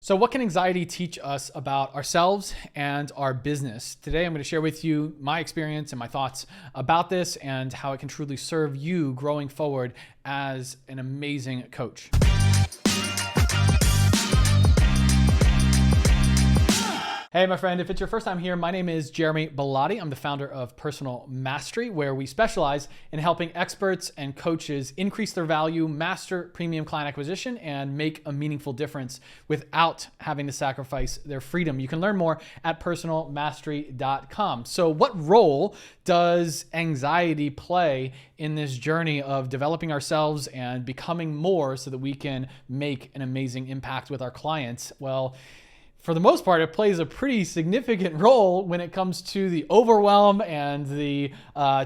So what can anxiety teach us about ourselves and our business? Today, I'm going to share with you my experience and my thoughts about this and how it can truly serve you growing forward as an amazing coach. Hey, my friend, if it's your first time here, my name is Jeremy Bellotti. I'm the founder of Personal Mastery, where we specialize in helping experts and coaches increase their value, master premium client acquisition, and make a meaningful difference without having to sacrifice their freedom. You can learn more at personalmastery.com. So what role does anxiety play in this journey of developing ourselves and becoming more so that we can make an amazing impact with our clients? Well, for the most part, it plays a pretty significant role when it comes to the overwhelm and the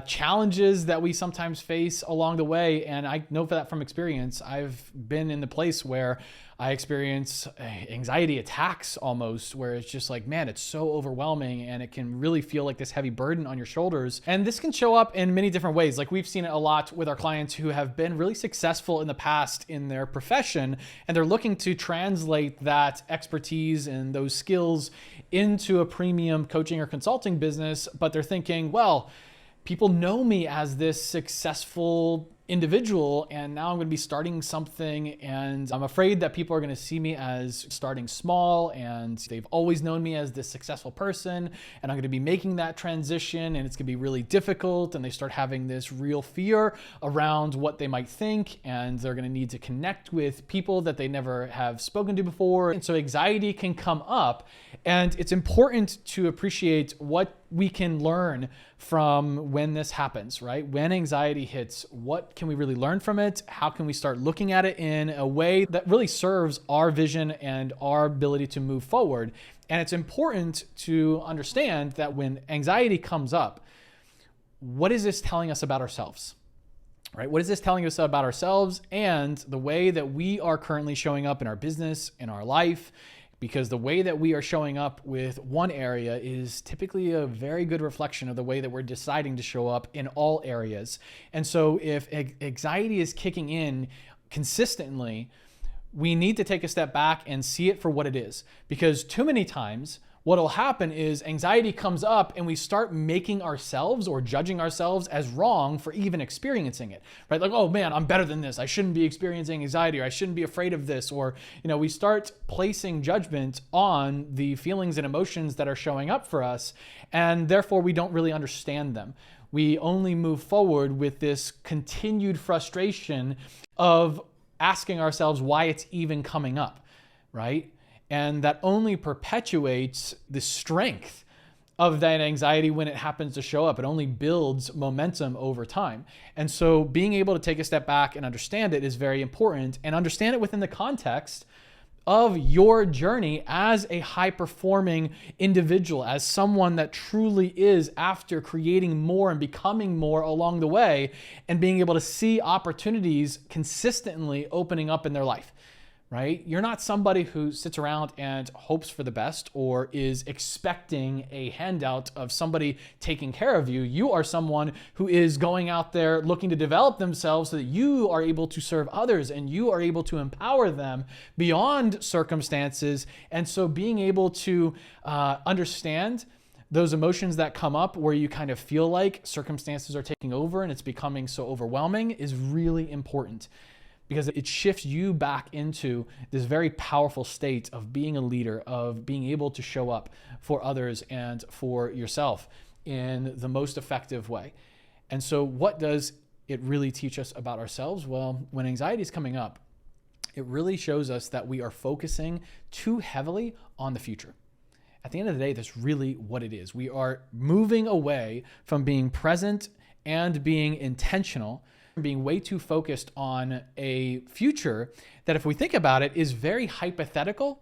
challenges that we sometimes face along the way. And I know that from experience. I've been in the place where I experience anxiety attacks almost, where it's just like, man, it's so overwhelming and it can really feel like this heavy burden on your shoulders. And this can show up in many different ways. Like we've seen it a lot with our clients who have been really successful in the past in their profession, and they're looking to translate that expertise and those skills into a premium coaching or consulting business. But they're thinking, well, people know me as this successful individual, and now I'm going to be starting something, and I'm afraid that people are going to see me as starting small, and they've always known me as this successful person, and I'm going to be making that transition, and it's going to be really difficult, and they start having this real fear around what they might think, and they're going to need to connect with people that they never have spoken to before. And so anxiety can come up, and it's important to appreciate what we can learn from when this happens, right? When anxiety hits, what can we really learn from it? How can we start looking at it in a way that really serves our vision and our ability to move forward? And it's important to understand that when anxiety comes up, what is this telling us about ourselves? Right? What is this telling us about ourselves and the way that we are currently showing up in our business, in our life? Because the way that we are showing up with one area is typically a very good reflection of the way that we're deciding to show up in all areas. And so if anxiety is kicking in consistently, we need to take a step back and see it for what it is. Because too many times, what will happen is anxiety comes up and we start making ourselves or judging ourselves as wrong for even experiencing it, right? Like, oh man, I'm better than this. I shouldn't be experiencing anxiety, or I shouldn't be afraid of this. Or, we start placing judgment on the feelings and emotions that are showing up for us. And therefore we don't really understand them. We only move forward with this continued frustration of asking ourselves why it's even coming up, right? And that only perpetuates the strength of that anxiety when it happens to show up. It only builds momentum over time. And so being able to take a step back and understand it is very important, and understand it within the context of your journey as a high-performing individual, as someone that truly is after creating more and becoming more along the way, and being able to see opportunities consistently opening up in their life. Right? You're not somebody who sits around and hopes for the best or is expecting a handout of somebody taking care of you. You are someone who is going out there looking to develop themselves so that you are able to serve others and you are able to empower them beyond circumstances. And so being able to understand those emotions that come up where you kind of feel like circumstances are taking over and it's becoming so overwhelming is really important, because it shifts you back into this very powerful state of being a leader, of being able to show up for others and for yourself in the most effective way. And so what does it really teach us about ourselves? Well, when anxiety is coming up, it really shows us that we are focusing too heavily on the future. At the end of the day, that's really what it is. We are moving away from being present and being intentional, being way too focused on a future that, if we think about it, is very hypothetical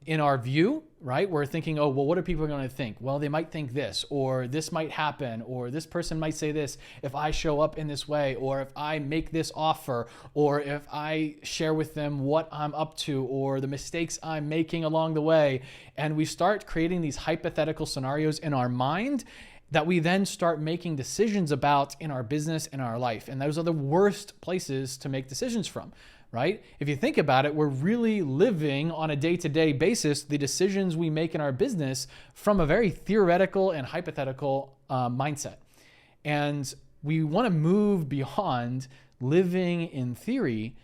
in our view, right? We're thinking, oh, well, what are people going to think? Well, they might think this, or this might happen, or this person might say this if I show up in this way, or if I make this offer, or if I share with them what I'm up to, or the mistakes I'm making along the way. And we start creating these hypothetical scenarios in our mind that we then start making decisions about in our business and our life. And those are the worst places to make decisions from, right? If you think about it, we're really living on a day-to-day basis the decisions we make in our business from a very theoretical and hypothetical mindset. And we want to move beyond living in theory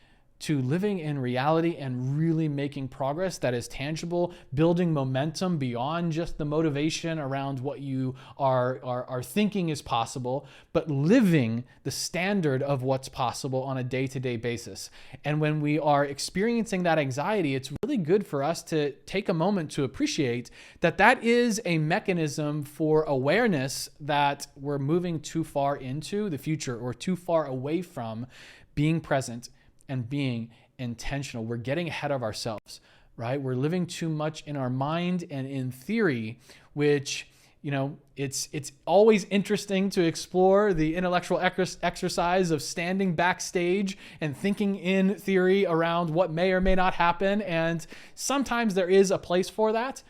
to living in reality and really making progress that is tangible, building momentum beyond just the motivation around what you are thinking is possible, but living the standard of what's possible on a day-to-day basis. And when we are experiencing that anxiety, it's really good for us to take a moment to appreciate that that is a mechanism for awareness that we're moving too far into the future or too far away from being present and being intentional. We're getting ahead of ourselves, right? We're living too much in our mind and in theory, which, it's always interesting to explore the intellectual exercise of standing backstage and thinking in theory around what may or may not happen. And sometimes there is a place for that,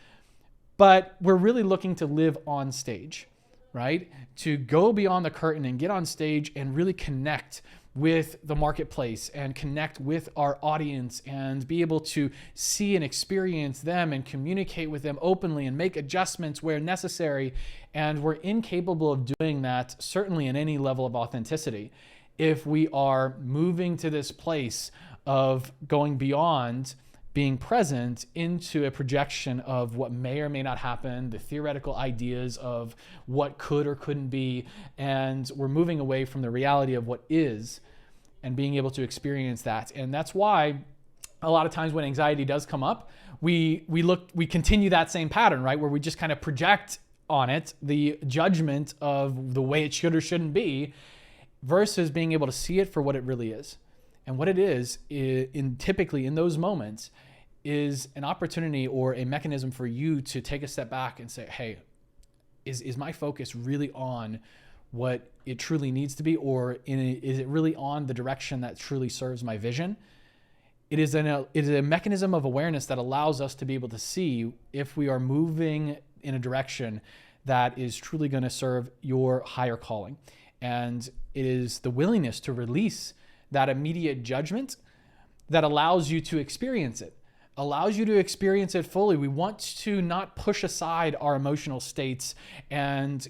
but we're really looking to live on stage, right? To go beyond the curtain and get on stage and really connect with the marketplace and connect with our audience and be able to see and experience them and communicate with them openly and make adjustments where necessary. And we're incapable of doing that, certainly in any level of authenticity, if we are moving to this place of going beyond being present into a projection of what may or may not happen, the theoretical ideas of what could or couldn't be, and we're moving away from the reality of what is and being able to experience that. And that's why a lot of times when anxiety does come up, we continue that same pattern, right? Where we just kind of project on it the judgment of the way it should or shouldn't be, versus being able to see it for what it really is. And what it is typically in those moments is an opportunity or a mechanism for you to take a step back and say, hey, is my focus really on what it truly needs to be, or is it really on the direction that truly serves my vision? It is a mechanism of awareness that allows us to be able to see if we are moving in a direction that is truly going to serve your higher calling. And it is the willingness to release that immediate judgment that allows you to experience it, fully. We want to not push aside our emotional states and,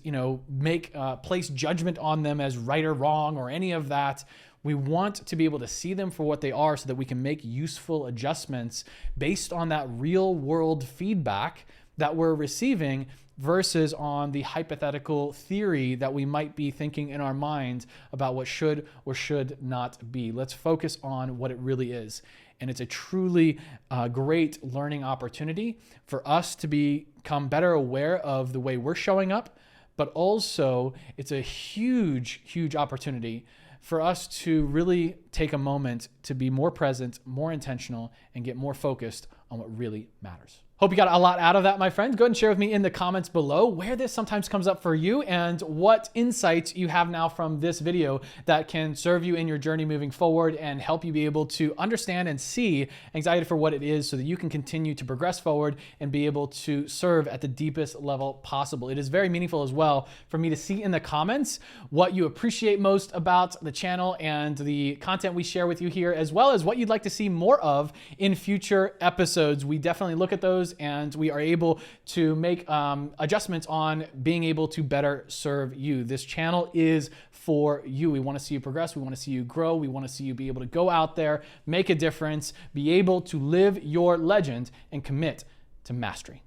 place judgment on them as right or wrong or any of that. We want to be able to see them for what they are so that we can make useful adjustments based on that real world feedback that we're receiving versus on the hypothetical theory that we might be thinking in our minds about what should or should not be. Let's focus on what it really is. And it's a truly great learning opportunity for us to become better aware of the way we're showing up, but also it's a huge, huge opportunity for us to really take a moment to be more present, more intentional, and get more focused on what really matters. Hope you got a lot out of that, my friends. Go ahead and share with me in the comments below where this sometimes comes up for you and what insights you have now from this video that can serve you in your journey moving forward and help you be able to understand and see anxiety for what it is so that you can continue to progress forward and be able to serve at the deepest level possible. It is very meaningful as well for me to see in the comments what you appreciate most about the channel and the content we share with you here, as well as what you'd like to see more of in future episodes. We definitely look at those and we are able to make adjustments on being able to better serve you. This channel is for you. We want to see you progress. We want to see you grow. We want to see you be able to go out there, make a difference, be able to live your legend, and commit to mastery.